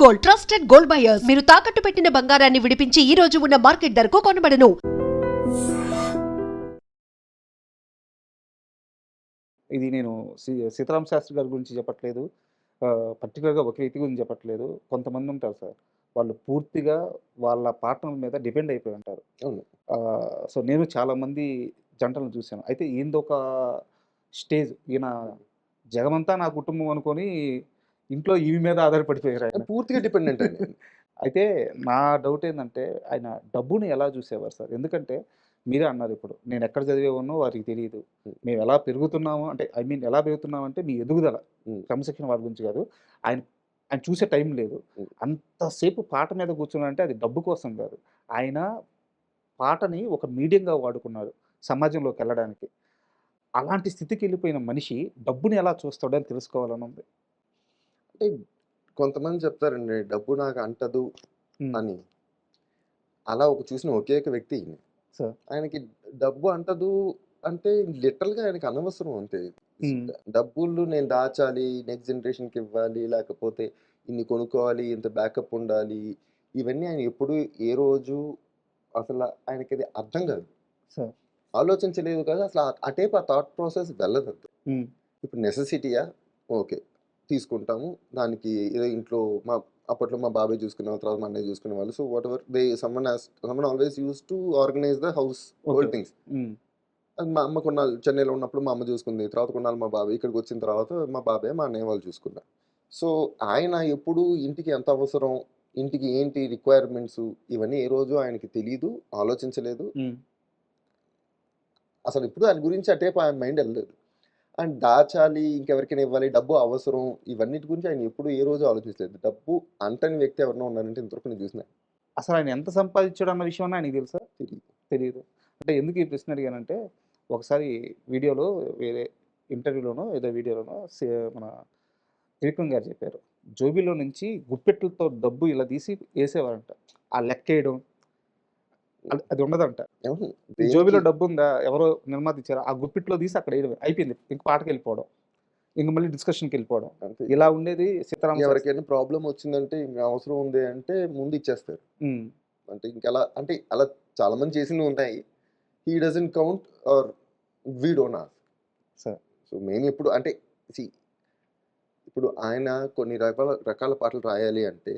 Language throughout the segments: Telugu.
Gold, trusted gold buyers. మీరు తాకట్టు పెట్టిన బంగారాన్ని విడిపించి ఈ రోజు ఉన్న మార్కెట్ ధరకు కొనబడను. ఇది నేను సీతారామ శాస్త్రి గారి గురించి చెప్పట్లేదు. పర్టిక్యులర్‌గా ఒక వ్యక్తి గురించి చెప్పట్లేదు. కొంతమంది ఉంటారు సార్. వాళ్ళు పూర్తిగా వాళ్ళ పార్ట్నర్ మీద డిపెండ్ అయిపోయి ఉంటారు. అవును. సో, నేను చాలామంది జంటలను చూసాను. అయితే ఈయనదొక స్టేజ్. ఈయన జగమంతా నా కుటుంబం అనుకోని ఇంట్లో ఈమె మీద ఆధారపడిపోయారాయన. పూర్తిగా డిపెండెంట్ అండి. అయితే నా డౌట్ ఏందంటే, ఆయన డబ్బుని ఎలా చూసేవారు సార్? ఎందుకంటే మీరే అన్నారు ఇప్పుడు, నేనెక్కడ చదివేవాడినో వారికి తెలీదు. హ్మ్. మేమెలా పెరుగుతున్నాము అంటే ఐ మీన్ ఎలా పెరుగుతున్నామంటే మీ ఎదుగుదల. హ్మ్. క్రమశిక్షణ వారి గురించి కాదు. ఆయన ఆయన చూసే టైం లేదు. హ్మ్. అంతసేపు పాట మీద కూర్చున్నాడంటే అది డబ్బు కోసం కాదు. ఆయన పాటని ఒక మీడియంగా వాడుకున్నాడు సమాజంలోకెళ్ళడానికి. అలాంటి స్థితికెళ్ళిపోయిన మనిషి డబ్బుని ఎలా చూస్తాడో అని తెలుసుకోవాలనుంది. అంటే కొంతమంది చెప్తారండి డబ్బు నాకు అంటదు హ్మ్. అని. అలా చూసిన ఒకే ఒక వ్యక్తి ఈయన. సార్. ఆయనకి డబ్బు అంటదు అంటే లిటరల్‌గా ఆయనకి అనవసరం అంతే. హ్మ్. డబ్బులు నేను దాచాలి, నెక్స్ట్ జనరేషన్‌కి ఇవ్వాలి, లేకపోతే ఇన్ని కొనుక్కోవాలి, ఇంత బ్యాకప్ ఉండాలి. ఇవన్నీ ఆయన ఎప్పుడు ఏ రోజు అసల ఆయనకది అర్థం కాదు. సార్. ఆలోచించలేదు కదా! అసలు అటేపు ఆ థాట్ ప్రాసెస్ వెళ్ళదది. హ్మ్. ఇప్పుడు నెసెసిటీయా? ఓకే. తీసుకుంటాము. దానికి ఏదో ఇంట్లో అప్పట్లో మా బాబాయ్ చూసుకునేవాళ్ళు. తర్వాత మా అన్నయ్య చూసుకునేవాళ్ళు. So, whatever someone always used to organise the house okay. Hold things. హ్మ్. అది మా అమ్మ కొన్నాళ్ళు చెన్నైలో ఉన్నప్పుడు మా అమ్మ చూసుకుంది. తర్వాత కొన్నాళ్ళు మా బాబాయ్. ఇక్కడికొచ్చిన తర్వాత మా బాబాయ్, మా అన్నయ్య వాళ్ళు చూసుకున్నారు. సో, ఆయన ఎప్పుడు ఇంటికి ఎంత అవసరం, ఇంటికి ఏంటి రిక్వైర్మెంట్స్ ఇవన్నీ ఏ రోజు ఆయనకి తెలీదు, ఆలోచించలేదు. హ్మ్. అసలెప్పుడు దాని గురించి అటేపు ఆయన మైండ్ ఎళ్ళలేదు. అండ్ దాచాలి, ఇంకెవరికైనా ఇవ్వాలి, డబ్బు అవసరం ఇవన్నిటి గురించి ఆయన ఎప్పుడు ఏ రోజు ఆలోచించలేదు. డబ్బు అంటని వ్యక్తి ఎవరైనా ఉన్నారంటే ఇంతవరకు నేను చూసిన అసలాయన ఎంత సంపాదించాడు అన్న విషయం అన్నా ఆయనకి తెలుసా? తెలీదు. తెలీదు. అంటే ఎందుకు ఈ ప్రశ్న అడిగానంటే, ఒకసారి వీడియోలో వేరే ఇంటర్వ్యూలోనో ఏదో వీడియోలోనో మన త్రివిక్రమ్ గారు చెప్పారు. జోబీలో నుంచి గుప్పెట్లతో డబ్బు ఇలా తీసి ఏసేవారంట. ఆ లెక్కేయడం అది ఉండదంట. అవును. ఈ జోబీలో దేనికి డబ్బుందా? ఎవరో నిర్మాత ఇచ్చారు. ఆ గుప్పిట్లో తీసి అక్కడ ఎయడమే. అయిపోయింది. ఇంక పాటకెళ్ళిపోవడం. ఇంక మళ్ళీ డిస్కషన్‌కెళ్ళిపోవడం. అంతే. ఇలా ఉండేది సీతారామ శాస్త్రి. ఎవరికైనా ప్రాబ్లమ్ వచ్చిందంటే ఇంక అవసరం ఉంది అంటే ముందు ఇచ్చేస్తారు. హ్మ్. అంటే ఇంకలా అంటే అలా చాలా మంది చేసినవి ఉన్నాయి. He doesn't count or we don't ask. Sir. So, మేమెప్పుడు అంటే సీ ఇప్పుడు ఆయన కొన్ని రకాల రకాల పాటలు రాయాలి అంటే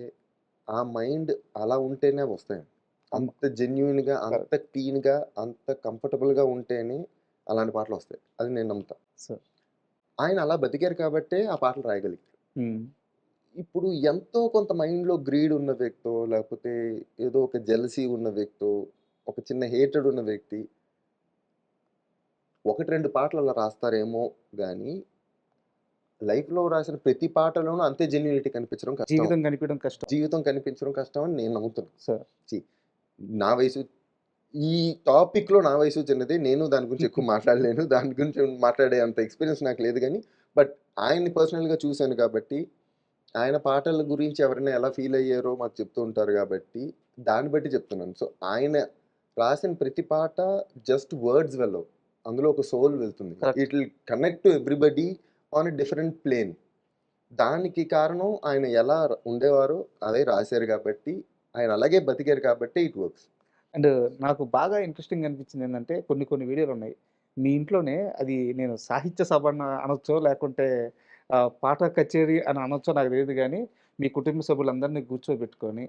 ఆ మైండ్ అలా ఉంటేనే వస్తాయి. అమ్మ. అంత జెన్యూన్‌గా, అంత కరెక్ట్. క్లీన్‌గా, అంత కంఫర్టబుల్‌గా ఉంటేనే అలాంటి పాటలొస్తాయి. అది నేను నమ్ముతా. సార్. ఆయన అలా బతికారు కాబట్టే ఆ పాటలు రాయగలిగారు. హ్మ్. ఇప్పుడు ఎంతో కొంత మైండ్‌లో గ్రీడ్ ఉన్న వ్యక్తో, లేకపోతే ఏదో ఒక జెలసీ ఉన్న వ్యక్తో, ఒక చిన్న హేట్రెడ్ ఉన్న వ్యక్తి 1, 2 పాటలు అలా రాస్తారేమో గానీ, లైఫ్‌లో రాసిన ప్రతి పాటలోనూ అంతే జెన్యూనిటీ కనిపించడం కష్టం. జీవితం కనిపియడం కష్టం. జీవితం కనిపించడం కష్టం అని నేను నమ్ముతున్నా. సార్. సీ నా వయసు ఈ టాపిక్‌లో నా వయసు చిన్నదే. నేను దాని గురించి ఎక్కువ మాట్లాడలేను. దాని గురించి మాట్లాడే అంత ఎక్స్‌పీరియన్స్ నాకు లేదు గానీ, బట్ ఆయన్ని పర్సనల్‌గా చూసాను కాబట్టి, ఆయన పాటల గురించి ఎవరైనా ఎలా ఫీల్ అయ్యారో మాకు చెప్తూ ఉంటారు గాబట్టి, దాన్ని బట్టి చెప్తున్నాను. సో, ఆయన రాసిన ప్రతి పాట జస్ట్ వర్డ్స్ వెళ్ళవు. అందులో ఒక సోల్ వెళ్తుంది. Correct. It will connect to everybody on a different plane. దానికి కారణం ఆయన ఎలా ఉండేవారో అదే రాశారు గాబట్టి, ఆయన అలాగే బతికారు కాబట్టి ఇట్ వర్క్స్. అండ్ నాకు బాగా ఇంట్రెస్టింగ్ అనిపించింది ఏందంటే కొన్ని కొన్ని వీడియోలున్నాయి. మీ ఇంట్లోనే అది నేను సాహిత్య సభ అనొచ్చో లేకుంటే పాట కచేరీ అని అనొచ్చో నాకు తెలీదు గానీ, మీ కుటుంబ సభ్యులందరిని కూర్చోబెట్టుకొని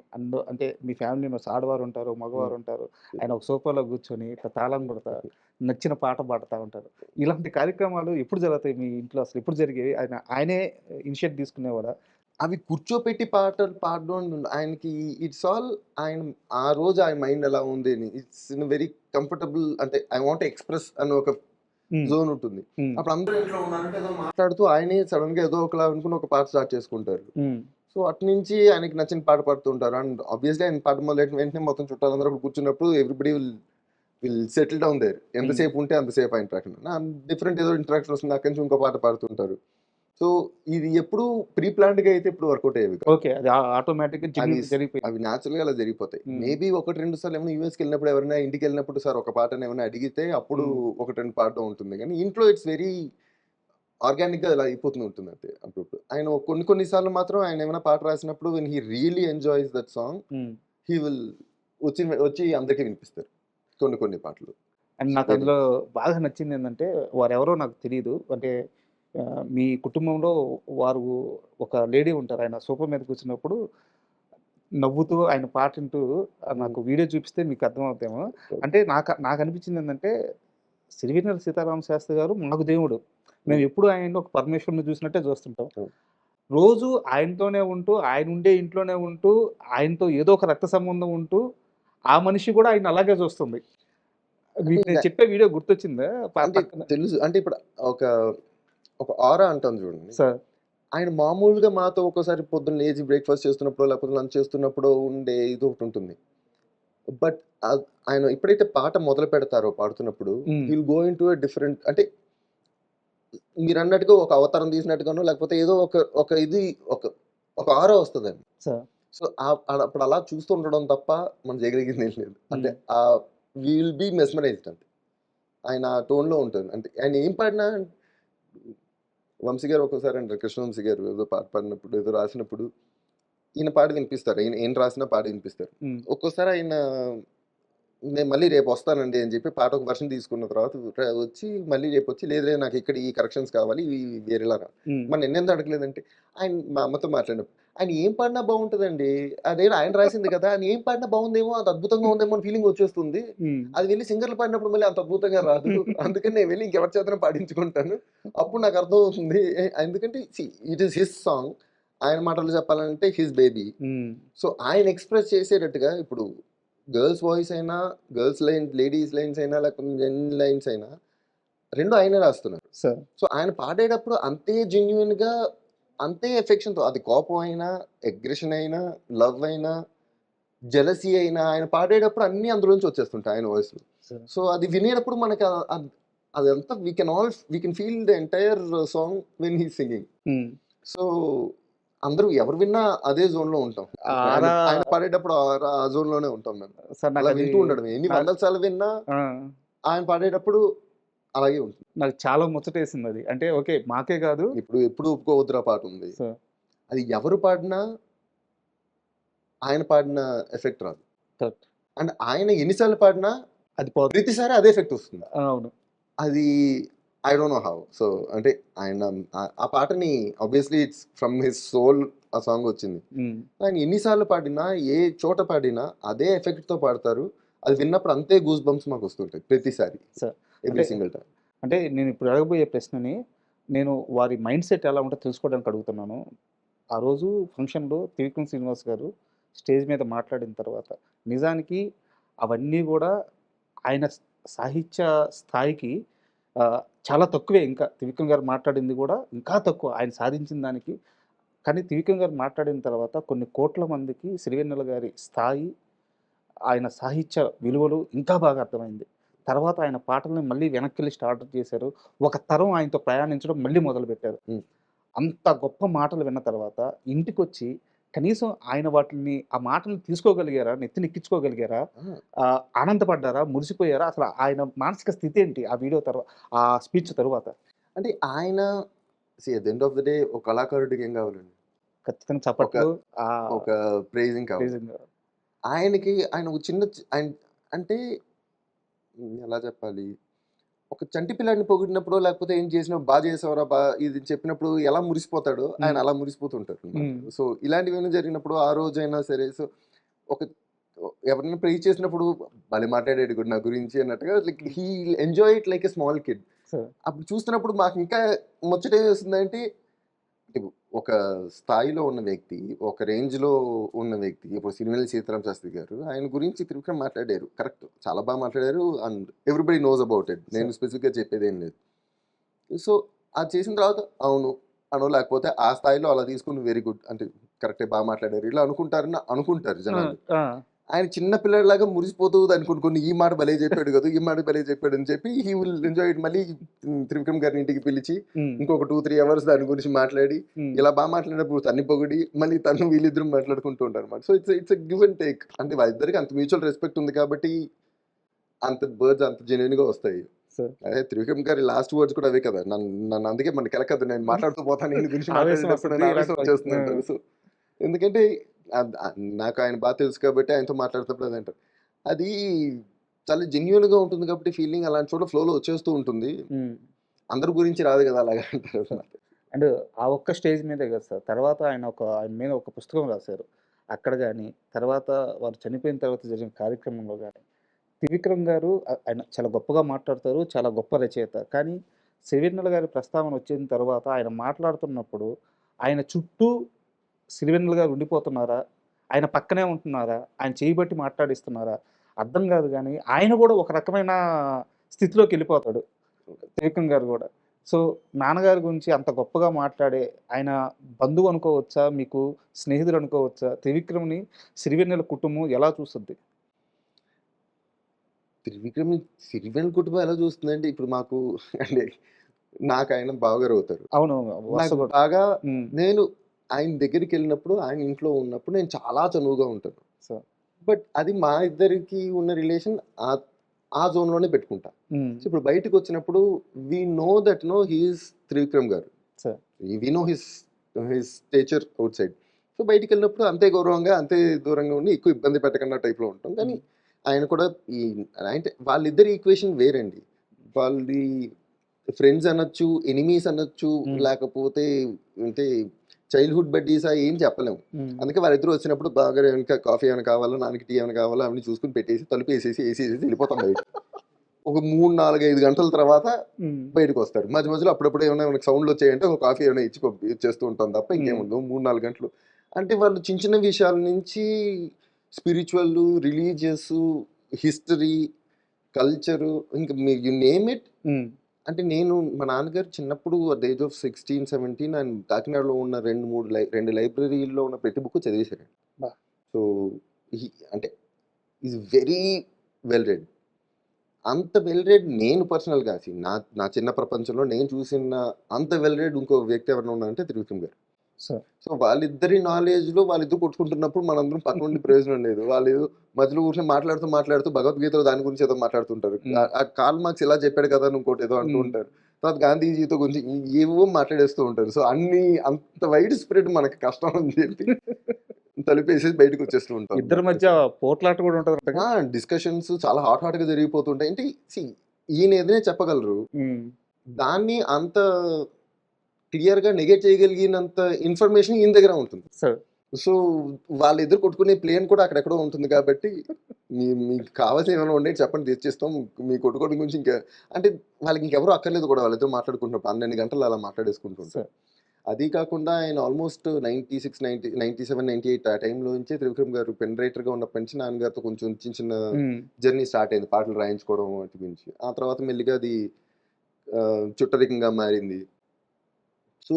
అంటే మీ ఫ్యామిలీ మెంబర్స్ ఆడవారుంటారు, హ్మ్. మగవారుంటారు. ఆయన ఒక సోఫాలో కూర్చొని ఇట్లా తాళం కొడతా, నచ్చిన పాట పాడుతా ఉంటారు. ఇలాంటి కార్యక్రమాలు ఎప్పుడు జరుగుతాయి మీ ఇంట్లో? అసలు ఎప్పుడు జరిగేవి? ఆయనే ఇనిషియేట్ తీసుకునేవాడా? అవి కూర్చోపెట్టి పాటలు పాడడం ఆయనకి ఇట్స్ ఆల్ ఆయన ఆ రోజు ఆయన మైండ్ ఎలా ఉంది అని. ఇట్స్ ఇన్ వెరీ కంఫర్టబుల్ అంటే ఐ వాంట్ ఎక్స్‌ప్రెస్ అని ఒక హ్మ్. జోన్ ఉంటుంది. హ్మ్. అప్పుడు అందరూ ఇంట్లో ఉన్నారంటే ఏదో మాట్లాడుతూ ఆయనే సడెన్‌గా ఏదో ఒకలా అనుకుని ఒక పాట స్టార్ట్ చేసుకుంటారు. హ్మ్. సో, అటునుంచి ఆయనకి నచ్చిన పాట పాడుతూ ఉంటారు. అండ్ ఆబ్వియస్‌లీ ఆయన పాట మొదలెట్టిన వెంటనే మొత్తం చుట్టాలందరూ అక్కడ కూర్చున్నప్పుడు everybody will settle down there. Hmm. ఎంతసేపు ఉంటే అంతసేపు ఆ ఇంటరాక్షన్. డిఫరెంట్ ఏదో ఇంటరాక్షన్ వస్తుంది. అక్కడి నుంచి ఇంకో పాట పాడుతుంటారు. సో, ఇది ఎప్పుడు ప్రీ ప్లాన్డ్‌గా అయితే ఎప్పుడు వర్కౌట్ అయ్యేవి కాదు. ఓకే. అది ఆటోమేటిక్‌గా అవి జెన్యూన్‌గా జరిగిపోయింది. అవి న్యాచురల్‌గా అలా జరిగిపోతాయి. హ్మ్. మేబీ 1, 2 సార్లు ఏమైనా యూఎస్‌కెళ్ళినప్పుడు ఎవరైనా ఇంటికెళ్ళినప్పుడు సార్ ఒక పాటని ఏమైనా అడిగితే అప్పుడు హ్మ్. 1, 2 పాడడం ఉంటుంది. కానీ ఇంట్లో ఇట్స్ వెరీ ఆర్గానిక్గా ఇలా అయిపోతూ ఉంటుంది అంతే అప్పుడప్పుడు. ఆయన కొన్ని సార్లు మాత్రం ఆయన ఏమైనా పాట రాసినప్పుడు when he really enjoys that song he will వచ్చి అందరికీ వినిపిస్తారు కొన్ని పాటలు. అండ్ నాకు అందులో బాగా నచ్చింది ఏంటంటే వారెవరో నాకు తెలియదు. అంటే మీ కుటుంబంలో వారు ఒక లేడీ ఉంటారు. ఆయన సోఫా మీద కూర్చున్నప్పుడు నవ్వుతూ ఆయన పాట వింటూ నాకు వీడియో చూపిస్తే మీకు అర్థమవుతేమో. అంటే నాకు అనిపించింది ఏంటంటే సిరివెన్నెల సీతారామ శాస్త్రి గారు మాకు దేవుడు. మేము ఎప్పుడు ఆయన్ని ఒక పరమేశ్వరుని చూసినట్టే చూస్తుంటాం. రోజు ఆయనతోనే ఉంటూ, ఆయన ఉండే ఇంట్లోనే ఉంటూ, ఆయనతో ఏదో ఒక రక్త సంబంధం ఉంటూ, ఆ మనిషి కూడా ఆయన అలాగే చూస్తుంది. మీకు నేను చెప్పే వీడియో గుర్తొచ్చిందా? అంటే తెలుసు. అంటే ఇప్పుడు ఒక ఆరా అంటాం చూడండి. సార్ ఆయన మామూలుగా మాతో ఒక్కోసారి పొద్దున్న లేచి బ్రేక్‌ఫాస్ట్ చేస్తున్నప్పుడో, లేకపోతే లంచ్ చేస్తున్నప్పుడో ఉండే ఇదొకటి ఉంటుంది. బట్ ఆయన ఎప్పుడైతే పాట మొదలు పెడతారో పాడుతున్నప్పుడు he will go into a different, అంటే మీరన్నట్టుగా ఒక అవతారం తీసినట్టుగానో, లేకపోతే ఏదో ఒక ఆరా వస్తదండి. సార్ సో, అప్పుడు అలా చూస్తూ ఉండడం తప్ప మనం చేయగలిగింది ఏం లేదు. అంటే వి విల్ బి మెస్మరైజ్డ్ అంతే. ఆయన ఆ టోన్‌లో ఉంటుంది. అంటే ఆయన ఏం పాడినా వంశీ గారు ఒక్కోసారి అంటారు, కృష్ణవంశీ గారు ఏదో పాట పాడినప్పుడు, ఏదో రాసినప్పుడు ఈయన పాడి వినిపిస్తారు. ఈయన రాసిన పాడి వినిపిస్తారు. ఒక్కోసారి ఆయన నేను మళ్ళీ రేపు వస్తానండి అని చెప్పి పాట ఒక వర్షన్ తీసుకున్న తర్వాత వచ్చి మళ్ళీ రేపు వచ్చి లేదు నాకు ఇక్కడ ఈ కరెక్షన్స్ కావాలి, ఇవి వేరేలాగా. మరి నిన్నెందుకు అడగలేదంటే ఆయన మా అమ్మతో మాట్లాడినప్పుడు ఆయన ఏం పాడినా బాగుంటుందండి, అదేదో ఆయన రాసింది కదా, ఆయన ఏం పాడినా బాగుందేమో, అంత అద్భుతంగా ఉందేమో అని ఫీలింగ్ వచ్చేస్తుంది. అది వెళ్ళి సింగర్లు పాడినప్పుడు మళ్ళీ అంత అద్భుతంగా రాదు. అందుకని నేను వెళ్ళి ఇంకెవరి చేతన పాడించుకుంటాను, అప్పుడు నాకు అర్థం అవుతుంది. ఎందుకంటే ఇట్ ఈస్ హిస్ సాంగ్. ఆయన మాటలు చెప్పాలంటే హిస్ బేబీ. సో ఆయన ఎక్స్ప్రెస్ చేసేటట్టుగా ఇప్పుడు గర్ల్స్ వాయిస్ అయినా, గర్ల్స్ లైన్, లేడీస్ లైన్స్ అయినా, లేకపోతే జెన్ లైన్స్ అయినా రెండు ఆయనే రాస్తున్నారు. సో ఆయన పాడేటప్పుడు అంతే జెన్యున్గా, అంతే ఎఫెక్షన్తో, అది కోపం అయినా, అగ్రెషన్ అయినా, లవ్ అయినా, జెలసీ అయినా, ఆయన పాడేటప్పుడు అన్ని అందులోంచి వచ్చేస్తుంటాయి ఆయన వాయిస్లో. సో అది వినేటప్పుడు మనకి అదంతా we can feel the entire song when he singing. So అందరూ ఎవరు విన్నా అదే జోన్ లో ఉంటాం. ఆయన పాడేటప్పుడు ఆ జోన్ లోనే ఉంటాం మేము. అలా వింటూ ఉండడం ఎన్ని వందల సార్లు విన్నా ఆయన పాడేటప్పుడు అలాగే ఉంటుంది. నాకు చాలా ముచ్చటేసింది అది. అంటే ఓకే మాకే కాదు, ఎప్పుడు ఒప్పుకోవద్దురా పాట ఉంది, అది ఎవరు పాడినా ఆయన పాడిన ఎఫెక్ట్ రాదు. అండ్ ఆయన ఎన్నిసార్లు పాడినా అది ప్రతిసారి అదే ఎఫెక్ట్ వస్తుంది. అవును, అది I don't know how. So అంటే ఆయన ఆ పాటని obviously it's from his soul ఆ సాంగ్ వచ్చింది. ఆయన ఎన్నిసార్లు పాడినా, ఏ చోట పాడినా అదే ఎఫెక్ట్ తో పాడతారు. అది విన్నప్పుడు అంతే గూస్ బంప్స్ మాకు వస్తుంటాయి ప్రతిసారి, ఎవ్రీ సింగిల్ టైం. అంటే నేను ఇప్పుడు అడగబోయే ప్రశ్నని నేను వారి మైండ్ సెట్ ఎలా ఉంటుందో తెలుసుకోవడానికి అడుగుతున్నాను. ఆ రోజు ఫంక్షన్లో త్రివిక్రమ్ శ్రీనివాస్ గారు స్టేజ్ మీద మాట్లాడిన తర్వాత నిజానికి అవన్నీ కూడా ఆయన సాహిత్య స్థాయికి చాలా తక్కువే. ఇంకా త్రివిక్రమ్ గారు మాట్లాడింది కూడా ఇంకా తక్కువ ఆయన సాధించిన దానికి. కానీ త్రివిక్రమ్ గారు మాట్లాడిన తర్వాత కొన్ని కోట్ల మందికి సిరివెన్నెల గారి స్థాయి, ఆయన సాహిత్య విలువలు ఇంకా బాగా అర్థమైంది. తర్వాత ఆయన పాటల్ని మళ్ళీ వెనక్కి స్టార్ట్ చేశారు. ఒక తరం ఆయనతో ప్రయాణించడం మళ్ళీ మొదలుపెట్టారు. అంత గొప్ప మాటలు విన్న తర్వాత ఇంటికొచ్చి కనీసం ఆయన వాటిని, ఆ మాటలను తీసుకోగలిగారా, నెత్తినెక్కించుకోగలిగారా, ఆనందపడ్డారా, మురిసిపోయారా? అసలు ఆయన మానసిక స్థితి ఏంటి ఆ వీడియో తర్వాత, ఆ స్పీచ్ తరువాత? అంటే ఆయన at the end of the day ఒక కళాకారుడికి ఏం కావాలండి? ఖచ్చితంగా చప్పట్లు, ఒక ప్రైజింగ్ కావాలి. ఆయనకి ఆయన ఒక చిన్న ఆయన అంటే ఎలా చెప్పాలి, ఒక చంటి పిల్లాడిని పొగిడినప్పుడు, లేకపోతే ఏం చేసినా బాగా చేసావరా, ఇది చెప్పినప్పుడు ఎలా మురిసిపోతాడో ఆయన అలా మురిసిపోతుంటారు. సో ఇలాంటివి ఏమైనా జరిగినప్పుడు ఆ రోజైనా సరే, సో ఒక ఎవరైనా ప్రైజ్ చేసినప్పుడు భలే మాట్లాడాడు కూడా నా గురించి అన్నట్టుగా, like he enjoy it like a small kid. అప్పుడు చూస్తున్నప్పుడు మాకు ఇంకా ముచ్చట వస్తుందంటే, ఒక స్థాయిలో ఉన్న వ్యక్తి, ఒక రేంజ్లో ఉన్న వ్యక్తి, ఇప్పుడు సిరివెన్నెల సీతారామ శాస్త్రి గారు ఆయన గురించి త్రివిక్రమ్ మాట్లాడారు, కరెక్ట్, చాలా బాగా మాట్లాడారు, and everybody knows about it. నేను స్పెసిఫిక్గా చెప్పేది ఏం లేదు. సో అది చేసిన తర్వాత అవును అనో, లేకపోతే ఆ స్థాయిలో అలా తీసుకుని వెరీ గుడ్, అంటే కరెక్టే, బాగా మాట్లాడారు ఇలా అనుకుంటారు జనాలు. ఆయన చిన్న పిల్లలాగా మురిసిపోతూ అనుకుని ఈ మాట భలే చెప్పాడు కదా, ఈ మాట భలే చెప్పాడు అని చెప్పి హీ విల్ ఎంజాయ్ ఇట్. మళ్ళీ త్రివిక్రమ్ గారిని ఇంటికి పిలిచి ఇంకొక 2-3 అవర్స్ దాని గురించి మాట్లాడి, ఇలా బాగా మాట్లాడినప్పుడు తన్ని పొగిడి మళ్ళీ తను వీళ్ళిద్దరు మాట్లాడుకుంటూ ఉంటారు అనమాట. So it's give and take. అంటే వాళ్ళిద్దరికి అంత మ్యూచువల్ రెస్పెక్ట్ ఉంది కాబట్టి అంత బర్డ్స్ అంత జెన్యున్ గా వస్తాయి. సార్. అదే త్రివిక్రమ్ గారి లాస్ట్ వర్డ్స్ కూడా అవే కదా, నన్ను అందుకే మన కెలకద్దు, నేను మాట్లాడుతూ పోతాను ఈయన గురించి ఆవేశం మాట్లాడేటప్పుడు వస్తది, నాకు ఇలాంటి ఆవేశం వచ్చేస్తుంది అంటారు. సో ఎందుకంటే నాకు ఆయన బాగా తెలుసు కాబట్టి ఆయనతో మాట్లాడుతున్నప్పుడు అది అంటారు. అది చాలా జెన్యున్ గా ఉంటుంది కాబట్టి ఫీలింగ్ అలాంటి చోట ఫ్లోలో వచ్చేస్తూ ఉంటుంది. అందరి గురించి రాదు కదా అలాగా అంటారు. అండ్ ఆ ఒక్క స్టేజ్ మీదే కదా సార్. తర్వాత ఆయన మీద ఒక పుస్తకం రాశారు. అక్కడ గాని, తర్వాత వారు చనిపోయిన తర్వాత జరిగిన కార్యక్రమంలో గాని, త్రివిక్రమ్ గారు ఆయన చాలా గొప్పగా మాట్లాడతారు. చాలా గొప్ప రచయిత. కానీ సిరివెన్నెల గారి ప్రస్తావన వచ్చిన తర్వాత ఆయన మాట్లాడుతున్నప్పుడు ఆయన చుట్టూ సిరివెన్నెల గారు ఉండిపోతున్నారా? ఆయన పక్కనే ఉంటున్నారా? ఆయన చేయి బట్టి మాట్లాడిస్తున్నారా? అర్థం కాదు గానీ, ఆయన కూడా ఒక రకమైన స్థితిలోకెళ్ళిపోతాడు. త్రివిక్రమ్ గారు గూడా. సో, నాన్నగారి గురించి అంత గొప్పగా మాట్లాడే ఆయన బంధువు అనుకోవచ్చా? మీకు స్నేహితుడు అనుకోవచ్చా? త్రివిక్రమ్‌ని సిరివెన్నెల కుటుంబం ఎలా చూస్తుంది? త్రివిక్రమ్ సిరివెన్నెల కుటుంబం ఎలా చూస్తుందంటే ఇప్పుడు మాకు అంటే నాకు ఆయన బావగారు అవుతారు. అవును. వరుస నాకు కూడా. బాగా హ్మ్. నేను ఆయన దగ్గరికెళ్ళినప్పుడు, ఆయన ఇంట్లో ఉన్నప్పుడు నేను చాలా చనువుగా ఉంటాను. సో బట్ అది మా ఇద్దరికి ఉన్న రిలేషన్ ఆ జోన్‌లోనే పెట్టుకుంటా. హ్మ్. సో, ఇప్పుడు బయటికొచ్చినప్పుడు we know that he is Trivikram garu. So we know his stature outside. So, బయటికెళ్ళినప్పుడు అంతే గౌరవంగా, అంతే దూరంగా ఉండి ఎక్కువ ఇబ్బంది పెట్టకుండా టైప్‌లో ఉంటాం. కానీ ఆయన కూడా ఈ అంటే వాళ్ళిద్దరి ఈక్వేషన్ వేరండి. వాళ్ళది ఫ్రెండ్స్ అనొచ్చు, ఎనిమీస్ అనొచ్చు, హ్మ్. లేకపోతే అంటే చైల్డ్‌హుడ్ బడ్డీసా ఏం చెప్పలేము. హ్మ్. అందుకే వాళ్ళిద్దరూ వచ్చినప్పుడు బాగా ఇంకా కాఫీ ఏమైనా కావాలా, నాన్నకి టీ ఏమైనా కావాలా అవన్నీ చూసుకొని పెట్టేసి, తలుపేసేసి, ఏసేసేసి వెళ్ళిపోతాం బయటికి. ఒక 3, 4, 5 గంటల తర్వాత హ్మ్. బయటకొస్తారు. మధ్య మధ్యలో అప్పుడప్పుడు ఏమైనా మనకు సౌండ్‌లొచ్చాయంటే ఒక కాఫీ ఏమైనా ఇచ్చి ఇచ్చేస్తూ ఉంటాం తప్ప ఇంకేముండదు. 3, 4 గంటలు. అంటే వాళ్ళు చిన్న చిన్న విషయాల నుంచి స్పిరిచ్యువల్, రిలీజియస్, హిస్టరీ, కల్చరు ఇంక యూ నేమ్ ఇట్. హ్మ్. అంటే నేను మా నాన్నగారు చిన్నప్పుడు అట్ ద ఏజ్ ఆఫ్ 16, 17 ఆయన కాకినాడలో ఉన్న 2 లైబ్రరీల్లో ఉన్న ప్రతి బుక్ చదివేశారండి. అబ్బా! సో, అంటే ఈజ్ వెరీ వెల్ రెడ్. అంత వెల్ రెడ్ నేను పర్సనల్‌గా నా నా చిన్న ప్రపంచంలో నేను చూసిన అంత వెల్ రెడ్ ఇంకో వ్యక్తి ఎవరైనా ఉన్నారంటే త్రివిక్రమ్ గారు. సో సో, వాళ్ళిద్దరి నాలెడ్జ్‌లో వాళ్ళిద్దరు కొట్టుకుంటున్నప్పుడు మనందరం పక్కనుండి ప్రయోజనం లేదు. వాళ్ళేదో మధ్యలో కూర్చొని మాట్లాడుతూ భగవద్గీతలో దాని గురించి ఏదో మాట్లాడుతుంటారు. హ్మ్. కార్ల్ మార్క్స్ ఇలా చెప్పాడు కదా! అని ఇంకోటి ఏదో అంటూ హ్మ్. ఉంటారు. తర్వాత గాంధీజీతో గురించి ఏవేవో మాట్లాడేస్తూ ఉంటారు. సో, అంత వైడ్ స్ప్రెడ్ మనకి కష్టం అని చెప్పి తలుపేసేసి బయటకొచ్చేస్తూ ఉంటాం ఇద్దరి అన్నమాట. మధ్య పోట్లాట కూడా ఉంటదంటగా? డిస్కషన్స్ చాలా హాట్‌గా జరిగిపోతుంటాయి. అంటే ఈయన ఏదైనా చెప్పగలరు. హ్మ్. దాన్ని అంత క్లియర్‌గా నెగెట్ చేయగలిగినంత ఇన్ఫర్మేషన్ ఈయన దగ్గర ఉంటుంది. సో సో, వాళ్ళిద్దరు కొట్టుకునే ప్లేన్ కూడా అక్కడెక్కడో ఉంటుంది కాబట్టి, మీకు కావాల్సినవి ఏమైనా ఉంటే చెప్పండి తెచ్చిస్తాం. మీ కొట్టుకోవడం గురించి ఇంకా అంటే వాళ్ళకి ఇంకెవరు అక్కర్లేదు కూడా వాళ్ళిద్దరు మాట్లాడుకుంటున్నప్పుడు. 12 గంటలు అలా మాట్లాడేసుకుంటూ సో ఉంటారు. అది కాకుండా ఆయన ఆల్మోస్ట్ 96, 97, 98 ఆ టైంలో నుంచే త్రివిక్రమ్ గారు పెన్ రైటర్‌గా ఉన్నప్పటి నుంచి నాన్నగారితో కొంచెం చిన్న చిన్న హ్మ్. జర్నీ స్టార్ట్ అయింది. పాటలు రాయించుకోవడం వాటి గురించి. ఆ తర్వాత మెల్లిగా అది చుట్టరికంగా మారింది. సో,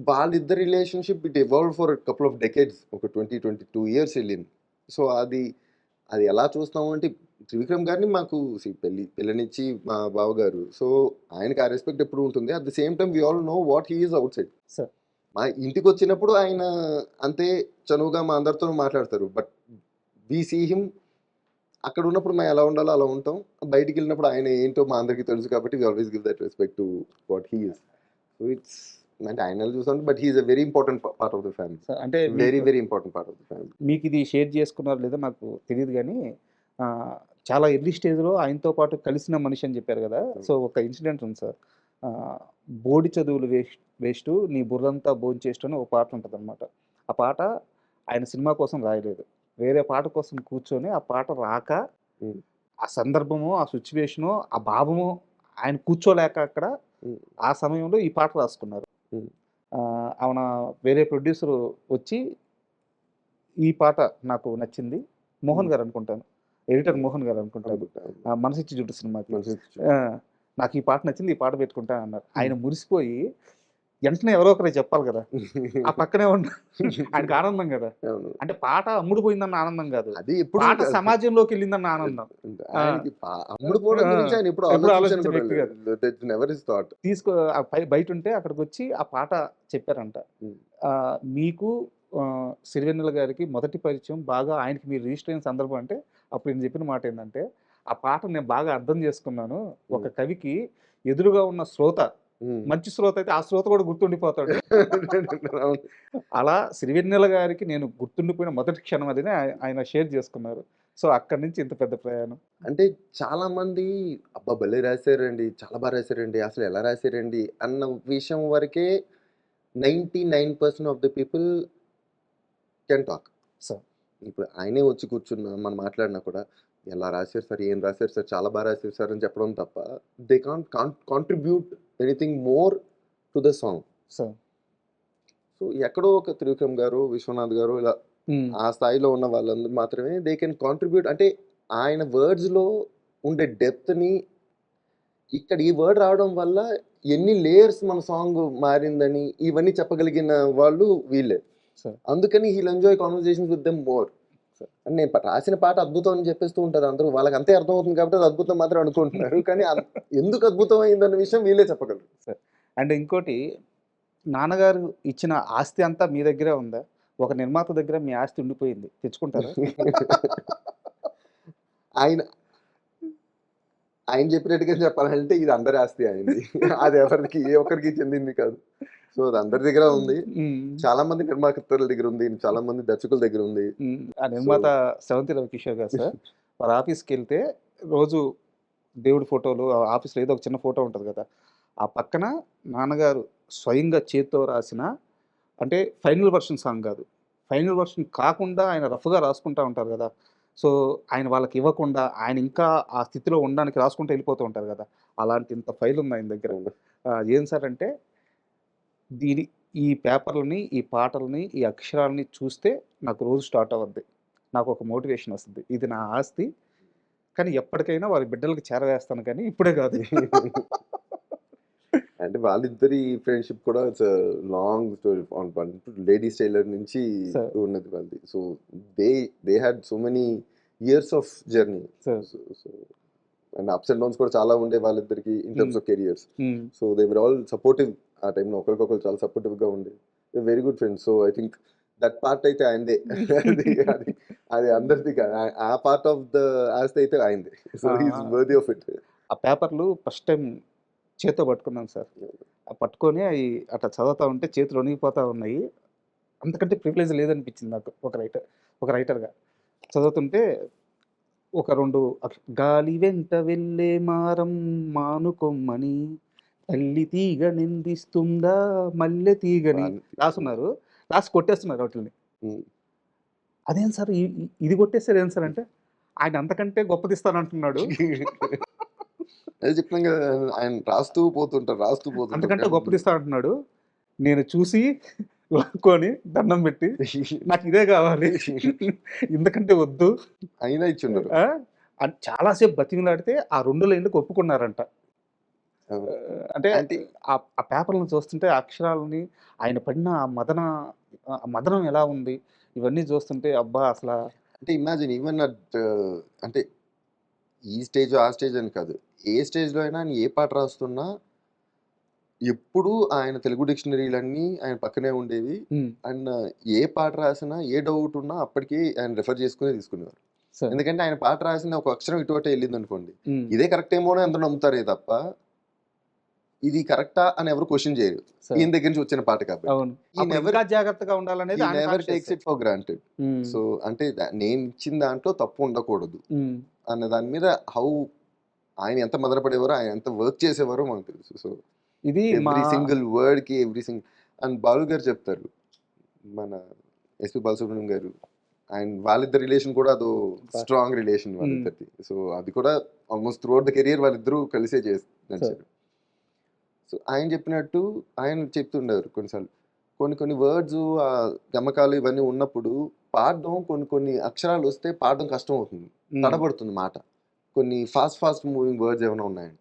వాళ్ళిద్దరి relationship it evolved for couple of decades. ఒక 20, 22 ఇయర్స్ ఎళ్ళింది. సో, అది ఎలా చూస్తాము అంటే త్రివిక్రమ్ గారిని మాకు పిల్లనిచ్చి మా బావగారు. సో, ఆయనకి ఆ రెస్పెక్ట్ ఎప్పుడూ ఉంటుంది. At the same time we all know what he is outside. So మా ఇంటికొచ్చినప్పుడు ఆయన అంతే చనువుగా మా అందరితోనూ మాట్లాడతారు. బట్ వి సీ హిమ్ అక్కడున్నప్పుడు మేము ఎలా ఉండాలో అలా ఉంటాం. బయటికెళ్ళినప్పుడు ఆయన ఏంటో మా అందరికీ తెలుసు కాబట్టి we always give that respect to what he is. So, అంటే ఆయన ఎలా చూసామంటే but he is a very important part of the family. So అంటే వెరీ, మీకు very important part of the family. మీకిది షేర్ చేసుకున్నారో లేదో నాకు తెలీదు గానీ, చాలా ఎర్లీ స్టేజ్‌లో ఆయనతో పాటు కలిసిన మనిషి అని చెప్పారు గదా! సో, ఒక ఇన్సిడెంట్ ఉంది సార్. ఆహ్, 'బోడి చదువులు వేస్టు నీ బుర్రంతా భోంచేస్టు' అని ఒక పాట ఉంటదనమాట. ఆ పాట ఆయన సినిమా కోసం రాయలేదు. వేరే పాట కోసం కూర్చొని ఆ పాట రాక, హ్మ్. ఆ సందర్భము, ఆ సిట్యుయేషను, ఆ భావము ఆయన కూర్చోలేక అక్కడ, హ్మ్. ఆ సమయంలో ఈ పాట రాసుకున్నారు. హ్మ్. ఆమెన వేరే ప్రొడ్యూసరు వచ్చి ఈ పాట నాకు నచ్చింది. మోహన్ హ్మ్. గారు అనుకుంటాను. ఎడిటర్ మోహన్ గారు అనుకుంటాను. అనుకుంటా. 'మనసిచ్చి జుట్టు' సినిమాకి. మనసు ఆ! నాకు ఈ పాట నచ్చింది. ఈ పాట పెట్టుకుంటా అన్నారు. ఆయన హ్మ్. మురిసిపోయి వెంటనే ఎవరో ఒకరికి చెప్పాలి గదా! ఆ పక్కనే ఉన్న ఆయనకి ఆనందం గదా! అవును. అంటే పాట అమ్ముడు పోయిందన్న ఆనందం గాదు. అది ఎప్పుడు పాట సమాజంలోకెళ్ళిందన్న ఆనందం. ఆ! ఆయనకి అమ్ముడు పోవడం ఆ! గురించి ఆయన ఎప్పుడు ఎప్పుడు ఆలోచించను ఆలోచించిన కూడా వ్యక్తి లేదు. కాదు. That's never his thought. బయటుంటే అక్కడికొచ్చి ఆ పాట చెప్పారంట. హ్మ్. మీకు సిరివెన్నెల గారికి మొదటి పరిచయం బాగా ఆయనకి మీరు రిజిస్టర్ అయిన సందర్భం అంటే, అప్పుడు ఈయన చెప్పిన మాటేందంటే, ఆ పాట నేను బాగా అర్థం చేసుకున్నాను. ఒక కవికి ఎదురుగా ఉన్న శ్రోత మంచి శ్రోత అయితే ఆ శ్రోత కూడా గుర్తుండిపోతాడు. అవును. అలా సిరివెన్నెల గారికి నేను గుర్తుండిపోయిన మొదటి క్షణం అదని ఆయన షేర్ చేసుకున్నారు. సో, అక్కడి నుంచి ఇంత పెద్ద ప్రయాణం. అంటే చాలా మంది అబ్బా! భలే రాసారండి. చాలా బా రాసారండి. అసలు ఎలా రాసారండి అన్న విషయం వరకే 99% of the people can talk. So, ఇప్పుడు ఆయనే వచ్చి కూర్చున్నా మనం మాట్లాడినా కూడా ఎలా రాశారు సార్? ఏం రాశారు సార్? చాలా బా రాశారు సార్ అని చెప్పడం తప్ప they can't contribute anything more to the song. So. So ఎక్కడో ఒక త్రివిక్రమ్ గారు, విశ్వనాథ్ గారు ఇలా ఆ స్థాయిలో ఉన్న వాళ్ళందరూ మాత్రమే దే కెన్ కాంట్రిబ్యూట్. అంటే ఆయన వర్డ్స్‌లో ఉండే డెప్త్‌ని ఇక్కడ ఈ వర్డ్ రావడం వల్ల ఎన్ని లేయర్స్ మన సాంగ్ మారిందని ఇవన్నీ చెప్పగలిగిన వాళ్ళు వీళ్ళే. సరే. అందుకని he'll enjoy conversations with them more. అంటే నేను రాసిన పాట అద్భుతం అని చెప్పేస్తూ ఉంటారు అందరూ. వాళ్ళకి అంతే అర్థమవుతుంది కాబట్టి అది అద్భుతం మాత్రం అనుకుంటున్నారు. కానీ ఎందుకు అద్భుతం అయిందన్న విషయం వీళ్ళే చెప్పగలరు. అండ్ ఇంకోటి, నాన్నగారు ఇచ్చిన ఆస్తి అంతా మీ దగ్గరే ఉందా? ఒక నిర్మాత దగ్గర మీ ఆస్తి ఉండిపోయింది, తెచ్చుకుంటారా? ఆయన ఆయన చెప్పినట్టుగా చెప్పాలంటే ఇది అందరి ఆస్తి అయింది. అది ఎవరికి ఏ ఒక్కరికి చెందింది కాదు. సో అది అందరి దగ్గర ఉంది. చాలా మంది నిర్మాతల దగ్గర ఉంది, చాలా మంది దర్శకుల దగ్గర ఉంది. ఆ నిర్మాత సెవంతి రవికిషోర్ గారు సార్, వారి ఆఫీస్కి వెళ్తే రోజు దేవుడి ఫోటోలు, ఆఫీస్లో ఏదో ఒక చిన్న ఫోటో ఉంటుంది కదా, ఆ పక్కన నాన్నగారు స్వయంగా చేత్తో రాసిన, అంటే ఫైనల్ వర్షన్ సాంగ్ కాదు, ఫైనల్ వర్షన్ కాకుండా ఆయన రఫ్గా రాసుకుంటూ ఉంటారు కదా. సో ఆయన వాళ్ళకి ఇవ్వకుండా ఆయన ఇంకా ఆ స్థితిలో ఉండడానికి రాసుకుంటూ వెళ్ళిపోతూ ఉంటారు కదా. అలాంటి ఇంత ఫైల్ ఉంది ఆయన దగ్గర. ఏం సార్ అంటే, ఈ పేపర్లని, ఈ పాటలని, ఈ అక్షరాలని చూస్తే నాకు రోజు స్టార్ట్ అవ్వద్ది, నాకు ఒక మోటివేషన్ వస్తుంది. ఇది నా ఆస్తి, కానీ ఎప్పటికైనా వారి బిడ్డలకు చేరవేస్తాను, కానీ ఇప్పుడే కాదు. అంటే వాళ్ళిద్దరి ఫ్రెండ్షిప్ కూడా it's long story. Ladies Tailor నుంచి ఉన్నది వాళ్ళది. So they had so many years of journey. So and ups and downs కూడా చాలా ఉండే వాళ్ళిద్దరికి in terms of careers. So they were all supportive. ఆ టైంలో ఒకరికొకరు చాలా సపోర్టివ్గా ఉండే very good friends. So I think that part అయితే ఆయనదే. అది అందరిది కాదు, ఆ పార్ట్ ఆఫ్ ద ఆస్తి అయితే ఆయనదే. So he's worthy of it. ఆ పేపర్లు ఫస్ట్ టైం చేత్తో పట్టుకున్నాను సార్. ఆ పట్టుకొని అవి అట్లా చదువుతూ ఉంటే చేతులు వణిగిపోతూ ఉన్నాయి. అంతకంటే ప్రివిలేజ్ లేదనిపించింది నాకు ఒక రైటర్గా. చదువుతుంటే ఒక 2 గాలి వెంట వెళ్ళే మారం మానుకొమ్మని తల్లి తీగ నిందిస్తుందా మల్లె తీగని రాసున్నారు. రాసి కొట్టేస్తున్నారు వాటిని. అదేం సార్ ఇది కొట్టేస్తారు ఏం సార్ అంటే, ఆయన అంతకంటే గొప్పదిస్తానంటున్నాడు. అదే చెప్పినాం కదా, ఆయన రాస్తూ పోతుంటారు. అంతకంటే గొప్పదిస్తా అంటున్నాడు. నేను చూసి లాక్కొని దండం పెట్టి నాకు ఇదే కావాలి, ఎందుకంటే వద్దు అయినా ఇచ్చిండరు. చాలాసేపు బతిమిలాడితే ఆ 2 లైన్లకు ఒప్పుకున్నారంట. అంటే ఆ పేపర్లను చూస్తుంటే, ఆ అక్షరాలని, ఆయన పడిన ఆ మదనం ఎలా ఉంది, ఇవన్నీ చూస్తుంటే అబ్బా అసలు. అంటే ఇమాజిన్ ఈవెన్ అంటే ఈ స్టేజ్ ఆ స్టేజ్ అని కాదు, ఏ స్టేజ్లో అయినా ఆయన ఏ పాట రాస్తున్నా ఎప్పుడు ఆయన తెలుగు డిక్షనరీలన్నీ ఆయన పక్కనే ఉండేవి. అండ్ ఏ పాట రాసినా ఏ డౌట్ ఉన్నా అప్పటికి ఆయన రెఫర్ చేసుకునే తీసుకునేవారు. ఎందుకంటే ఆయన పాట రాసిన ఒక అక్షరం ఇటువంటి వెళ్ళింది అనుకోండి, ఇదే కరెక్ట్ ఏమో అని అందరూ నమ్ముతారే తప్ప ఇది కరెక్టా అని ఎవరు క్వశ్చన్ చేయరు. ఈయన దగ్గర నుంచి వచ్చిన పాట కాబట్టి జాగ్రత్తగా ఉండాలనేది never takes it for granted. So అంటే నేను ఇచ్చిన దాంట్లో తప్పు ఉండకూడదు అన్న దాని మీద హౌ ఆయన ఎంత మదనపడేవారో, ఆయన ఎంత వర్క్ చేసేవారో మనకు తెలుసు. సో ఇది ఎవ్రీ సింగిల్ వర్డ్ కి అండ్ బాలు గారు చెప్తారు, మన ఎస్పి బాలసుబ్రహ్మణ్యం గారు, ఆయన వాళ్ళిద్దరు రిలేషన్ కూడా అదో స్ట్రాంగ్ రిలేషన్ వాళ్ళిద్దరిది. సో అది కూడా almost through out the career వాళ్ళిద్దరూ కలిసే నడిచారు. సో ఆయన చెప్పినట్టు ఆయన చెప్తుండేవారు కొన్నిసార్లు కొన్ని వర్డ్స్ గమకాలు ఇవన్నీ ఉన్నప్పుడు పాడడం, కొన్ని అక్షరాలు వస్తే పాడడం కష్టం అవుతుంది, తడబడుతుంది మాట. కొన్ని ఫాస్ట్ మూవింగ్ వర్డ్స్ ఏమైనా ఉన్నాయండి,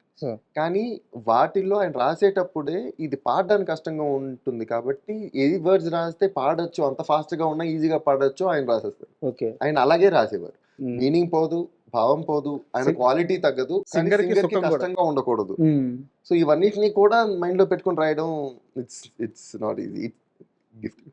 కానీ వాటిల్లో ఆయన రాసేటప్పుడే ఇది పాడడానికి కష్టంగా ఉంటుంది కాబట్టి ఏ వర్డ్స్ రాస్తే పాడొచ్చు, అంత ఫాస్ట్గా ఉన్నా ఈజీగా పాడొచ్చు ఆయన రాసేస్తారు. ఆయన అలాగే రాసేవారు. మీనింగ్ పోదు, భావం పోదు, ఆయన క్వాలిటీ తగ్గదు, సింగర్కి కష్టంగా ఉండకూడదు. సో ఇవన్నిటిని కూడా మైండ్ లో పెట్టుకుని రాయడం ఇట్స్ నాట్ ఈజీ, గిఫ్ట్.